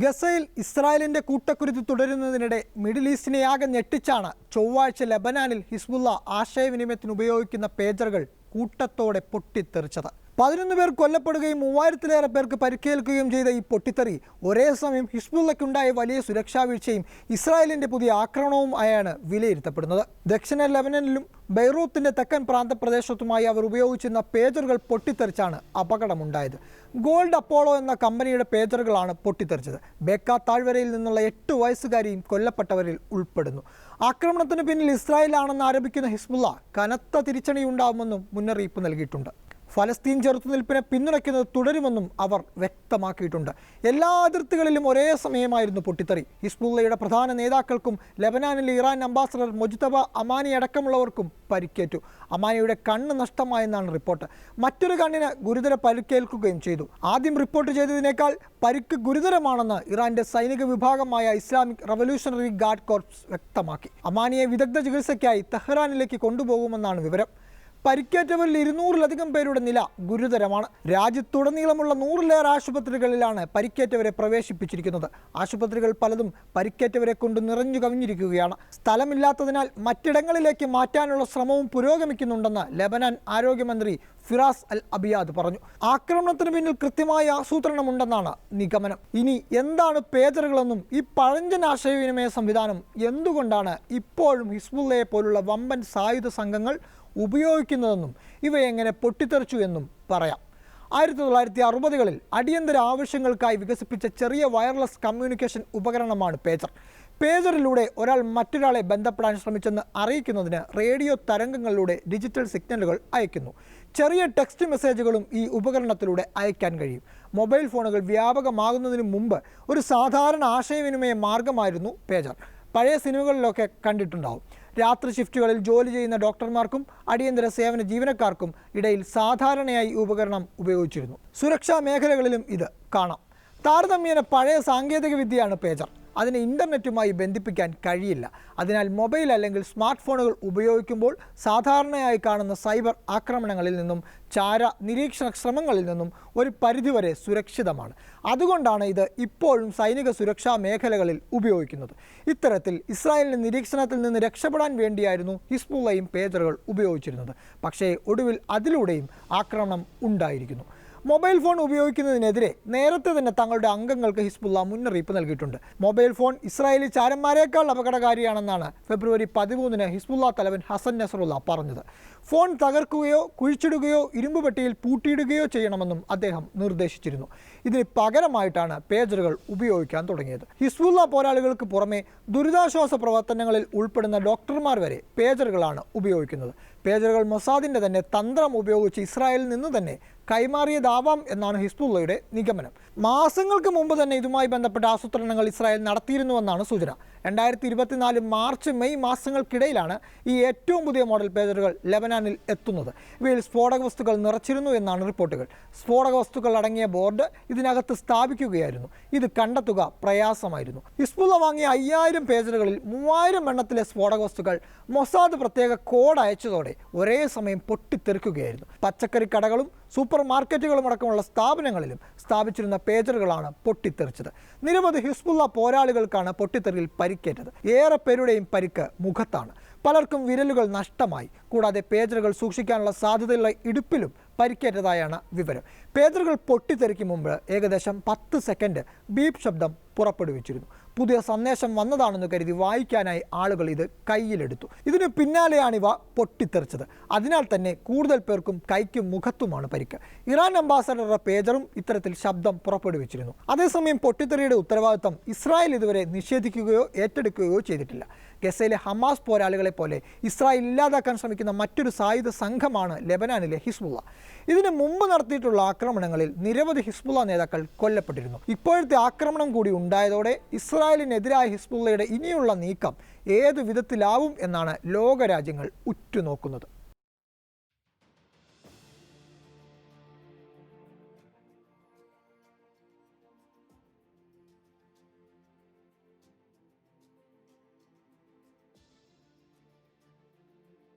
ഗസയിൽ ഇസ്രായേലിന്റെ കൂട്ടക്കുരുതി തുടരുന്നതിനിടെ മിഡിൽ ഈസ്റ്റിനെയാകെ ഞെട്ടിച്ചാണ് ചൊവ്വാഴ്ച ലെബനാനിൽ ഹിസ്ബുള്ള ആശയവിനിമയത്തിന് ഉപയോഗിക്കുന്ന പേജറുകൾ കൂട്ടത്തോടെ പൊട്ടിത്തെറിച്ചത്. 11 പേർ കൊല്ലപ്പെടുകയും 3000-ലേറെ പേർക്ക് പരിക്കേൽക്കുകയും ചെയ്ത ഈ പൊട്ടിത്തെറി ഒരേ സമയം ഹിസ്ബുള്ളയ്ക്കുണ്ടായ വലിയ സുരക്ഷാ വീഴ്ചയും ഇസ്രായേലിന്റെ പുതിയ ആക്രമണവും ആയാണ് വിലയിരുത്തപ്പെടുന്നത്. ദക്ഷിണ ലെബനനിലും ബെയ്റൂത്തിന്റെ തെക്കൻ പ്രാന്തപ്രദേശത്തുമായി അവർ ഉപയോഗിച്ചിരുന്ന പേജറുകൾ പൊട്ടിത്തെറിച്ചാണ് അപകടമുണ്ടായത്. ഗോൾഡ് അപ്പോളോ എന്ന കമ്പനിയുടെ പേജറുകളാണ് പൊട്ടിത്തെറിച്ചത്. ബേക്ക താഴ്വരയിൽ നിന്നുള്ള 8 വയസ്സുകാരിയും കൊല്ലപ്പെട്ടവരിൽ ഉൾപ്പെടുന്നു. ആക്രമണത്തിന് പിന്നിൽ ഇസ്രായേലാണെന്ന് ആരോപിക്കുന്ന ഹിസ്ബുള്ള കനത്ത തിരിച്ചടിയുണ്ടാവുമെന്നും മുന്നറിയിപ്പ് നൽകിയിട്ടുണ്ട്. ഫലസ്തീൻ ചെറുത്തുനിൽപ്പിനെ പിന്തുണയ്ക്കുന്നത് തുടരുമെന്നും അവർ വ്യക്തമാക്കിയിട്ടുണ്ട്. എല്ലാ അതിർത്തികളിലും ഒരേ സമയമായിരുന്നു പൊട്ടിത്തെറി. ഹിസ്ബുള്ളയുടെ പ്രധാന നേതാക്കൾക്കും ലെബനാനിലെ ഇറാൻ അംബാസഡർ മൊജ്തബ അമാനി അടക്കമുള്ളവർക്കും പരിക്കേറ്റു. അമാനിയുടെ കണ്ണ് നഷ്ടമായെന്നാണ് റിപ്പോർട്ട്. മറ്റൊരു കണ്ണിന് ഗുരുതര പരിക്കേൽക്കുകയും ചെയ്തു. ആദ്യം റിപ്പോർട്ട് ചെയ്തതിനേക്കാൾ പരിക്ക് ഗുരുതരമാണെന്ന് ഇറാന്റെ സൈനിക വിഭാഗമായ ഇസ്ലാമിക് റവല്യൂഷണറി ഗാർഡ് കോർപ്സ് വ്യക്തമാക്കി. അമാനിയെ വിദഗ്ധ ചികിത്സയ്ക്കായി തെഹ്റാനിലേക്ക് കൊണ്ടുപോകുമെന്നാണ് വിവരം. പരിക്കേറ്റവരിൽ 200-ലധികം പേരുടെ നില ഗുരുതരമാണ്. രാജ്യത്തുടനീളമുള്ള 100-ലേറെ ആശുപത്രികളിലാണ് പരിക്കേറ്റവരെ പ്രവേശിപ്പിച്ചിരിക്കുന്നത്. ആശുപത്രികൾ പലതും പരിക്കേറ്റവരെ കൊണ്ട് നിറഞ്ഞു കവിഞ്ഞിരിക്കുകയാണ്. സ്ഥലമില്ലാത്തതിനാൽ മറ്റിടങ്ങളിലേക്ക് മാറ്റാനുള്ള ശ്രമവും പുരോഗമിക്കുന്നുണ്ടെന്ന് ലെബനാൻ ആരോഗ്യമന്ത്രി ഫിറാസ് അൽ അബിയാദ് പറഞ്ഞു. ആക്രമണത്തിന് പിന്നിൽ കൃത്യമായ ആസൂത്രണമുണ്ടെന്നാണ് നിഗമനം. ഇനി എന്താണ് പേജറുകളെന്നും ഈ പഴഞ്ചൻ ആശയവിനിമയ സംവിധാനം എന്തുകൊണ്ടാണ് ഇപ്പോഴും ഹിസ്ബുള്ളയെ പോലുള്ള വമ്പൻ സായുധ സംഘങ്ങൾ ഉപയോഗിക്കുന്നതെന്നും ഇവയെങ്ങനെ പൊട്ടിത്തെറിച്ചു എന്നും പറയാം. 1960-കളിൽ അടിയന്തര ആവശ്യങ്ങൾക്കായി വികസിപ്പിച്ച ചെറിയ വയർലെസ് കമ്മ്യൂണിക്കേഷൻ ഉപകരണമാണ് പേജർ. പേജറിലൂടെ ഒരാൾ മറ്റൊരാളെ ബന്ധപ്പെടാൻ ശ്രമിച്ചെന്ന് അറിയിക്കുന്നതിന് റേഡിയോ തരംഗങ്ങളിലൂടെ ഡിജിറ്റൽ സിഗ്നലുകൾ അയക്കുന്നു. ചെറിയ ടെക്സ്റ്റ് മെസ്സേജുകളും ഈ ഉപകരണത്തിലൂടെ അയക്കാൻ കഴിയും. മൊബൈൽ ഫോണുകൾ വ്യാപകമാകുന്നതിന് മുമ്പ് ഒരു സാധാരണ ആശയവിനിമയ മാർഗമായിരുന്നു പേജർ. പഴയ സിനിമകളിലൊക്കെ കണ്ടിട്ടുണ്ടാവും. രാത്രി ഷിഫ്റ്റുകളിൽ ജോലി ചെയ്യുന്ന ഡോക്ടർമാർക്കും അടിയന്തര സേവന ജീവനക്കാർക്കും ഇടയിൽ സാധാരണയായി ഉപകരണം ഉപയോഗിച്ചിരുന്നു. സുരക്ഷാ മേഖലകളിലും ഇത് കാണാം. താരതമ്യേന പഴയ സാങ്കേതിക വിദ്യയാണ് പേജർ. അതിനെ ഇൻ്റർനെറ്റുമായി ബന്ധിപ്പിക്കാൻ കഴിയില്ല. അതിനാൽ മൊബൈൽ അല്ലെങ്കിൽ സ്മാർട്ട് ഫോണുകൾ ഉപയോഗിക്കുമ്പോൾ സാധാരണയായി കാണുന്ന സൈബർ ആക്രമണങ്ങളിൽ നിന്നും നിരീക്ഷണ ശ്രമങ്ങളിൽ നിന്നും ഒരു പരിധിവരെ സുരക്ഷിതമാണ്. അതുകൊണ്ടാണ് ഇത് ഇപ്പോഴും സൈനിക സുരക്ഷാ മേഖലകളിൽ ഉപയോഗിക്കുന്നത്. ഇത്തരത്തിൽ ഇസ്രായേലിൻ്റെ നിരീക്ഷണത്തിൽ നിന്ന് രക്ഷപ്പെടാൻ വേണ്ടിയായിരുന്നു ഹിസ്ബുള്ളയും പേജറുകൾ ഉപയോഗിച്ചിരുന്നത്. പക്ഷേ ഒടുവിൽ അതിലൂടെയും ആക്രമണം ഉണ്ടായിരിക്കുന്നു. മൊബൈൽ ഫോൺ ഉപയോഗിക്കുന്നതിനെതിരെ നേരത്തെ തന്നെ തങ്ങളുടെ അംഗങ്ങൾക്ക് ഹിസ്ബുള്ള മുന്നറിയിപ്പ് നൽകിയിട്ടുണ്ട്. മൊബൈൽ ഫോൺ ഇസ്രായേലി ചാരന്മാരെക്കാൾ അപകടകാരിയാണെന്നാണ് ഫെബ്രുവരി 13-ന് ഹിസ്ബുള്ള തലവൻ ഹസൻ നസറുള്ള പറഞ്ഞത്. ഫോൺ തകർക്കുകയോ കുഴിച്ചിടുകയോ ഇരുമ്പ് പെട്ടിയിൽ പൂട്ടിയിടുകയോ ചെയ്യണമെന്നും അദ്ദേഹം നിർദ്ദേശിച്ചിരുന്നു. ഇതിന് പകരമായിട്ടാണ് പേജറുകൾ ഉപയോഗിക്കാൻ തുടങ്ങിയത്. ഹിസ്ബുള്ള പോരാളികൾക്ക് പുറമെ ദുരിതാശ്വാസ പ്രവർത്തനങ്ങളിൽ ഉൾപ്പെടുന്ന ഡോക്ടർമാർ വരെ പേജറുകളാണ് ഉപയോഗിക്കുന്നത്. പേജറുകൾ മൊസാദിൻ്റെ തന്നെ തന്ത്രം ഉപയോഗിച്ച് ഇസ്രായേലിൽ നിന്ന് തന്നെ കൈമാറിയതാവാം എന്നാണ് ഹിസ്ബുള്ളയുടെ നിഗമനം. മാസങ്ങൾക്ക് മുമ്പ് തന്നെ ഇതുമായി ബന്ധപ്പെട്ട ആസൂത്രണങ്ങൾ ഇസ്രായേൽ നടത്തിയിരുന്നുവെന്നാണ് സൂചന. 2024 മാർച്ച് മെയ് മാസങ്ങൾക്കിടയിലാണ് ഈ ഏറ്റവും പുതിയ മോഡൽ പേജറുകൾ ലെബനാനിൽ എത്തുന്നത്. ഇവയിൽ സ്ഫോടക വസ്തുക്കൾ നിറച്ചിരുന്നു എന്നാണ് റിപ്പോർട്ടുകൾ. സ്ഫോടക വസ്തുക്കൾ അടങ്ങിയ ബോർഡ് ഇതിനകത്ത് സ്ഥാപിക്കുകയായിരുന്നു. ഇത് കണ്ടെത്തുക പ്രയാസമായിരുന്നു. ഹിസ്ബുള്ള വാങ്ങിയ 5000 പേജറുകളിൽ 3000 എണ്ണത്തിലെ സ്ഫോടക വസ്തുക്കൾ മൊസാദ് പ്രത്യേക കോഡ് അയച്ചതോടെ ഒരേ സമയം പൊട്ടിത്തെറിക്കുകയായിരുന്നു. പച്ചക്കറി കടകളും സൂപ്പർ മാർക്കറ്റുകളും അടക്കമുള്ള സ്ഥാപനങ്ങളിലും സ്ഥാപിച്ചിരുന്ന പേജറുകളാണ് പൊട്ടിത്തെറിച്ചത്. നിരവധി ഹിസ്ബുള്ള പോരാളികൾക്കാണ് പൊട്ടിത്തെറിയിൽ പരിക്കേറ്റത്. ഏറെ പേരുടെയും പരിക്ക് മുഖത്താണ്. പലർക്കും വിരലുകൾ നഷ്ടമായി. കൂടാതെ പേജറുകൾ സൂക്ഷിക്കാനുള്ള സാധ്യതയുള്ള ഇടുപ്പിലും പരിക്കേറ്റതായാണ് വിവരം. പേജറുകൾ പൊട്ടിത്തെറിക്കും മുമ്പ് ഏകദേശം 10 സെക്കൻഡ് ബീപ്പ് ശബ്ദം പുറപ്പെടുവിച്ചിരുന്നു. പുതിയ സന്ദേശം വന്നതാണെന്ന് കരുതി വായിക്കാനായി ആളുകൾ ഇത് കയ്യിലെടുത്തു. ഇതിന് പിന്നാലെയാണിവ പൊട്ടിത്തെറിച്ചത്. അതിനാൽ തന്നെ കൂടുതൽ പേർക്കും കൈക്കും മുഖത്തുമാണ് പരിക്ക്. ഇറാൻ അംബാസഡറുടെ പേജറും ഇത്തരത്തിൽ ശബ്ദം പുറപ്പെടുവിച്ചിരുന്നു. അതേസമയം പൊട്ടിത്തെറിയുടെ ഉത്തരവാദിത്തം ഇസ്രായേൽ ഇതുവരെ നിഷേധിക്കുകയോ ഏറ്റെടുക്കുകയോ ചെയ്തിട്ടില്ല. ഗസയിലെ ഹമാസ് പോരാളികളെ പോലെ ഇസ്രായേൽ ഇല്ലാതാക്കാൻ ശ്രമിക്കുന്ന മറ്റൊരു സായുധ സംഘമാണ് ലെബനാനിലെ ഹിസ്ബുള്ള. ഇതിന് മുമ്പ് നടത്തിയിട്ടുള്ള ആക്രമണങ്ങളിൽ നിരവധി ഹിസ്ബുള്ള നേതാക്കൾ കൊല്ലപ്പെട്ടിരുന്നു. ഇപ്പോഴത്തെ ആക്രമണം കൂടി ഉണ്ടായതോടെ ഇസ്രായേലിനെതിരായ ഹിസ്ബുള്ളയുടെ ഇനിയുള്ള നീക്കം ഏതു വിധത്തിലാവും എന്നാണ് ലോകരാജ്യങ്ങൾ ഉറ്റുനോക്കുന്നത്.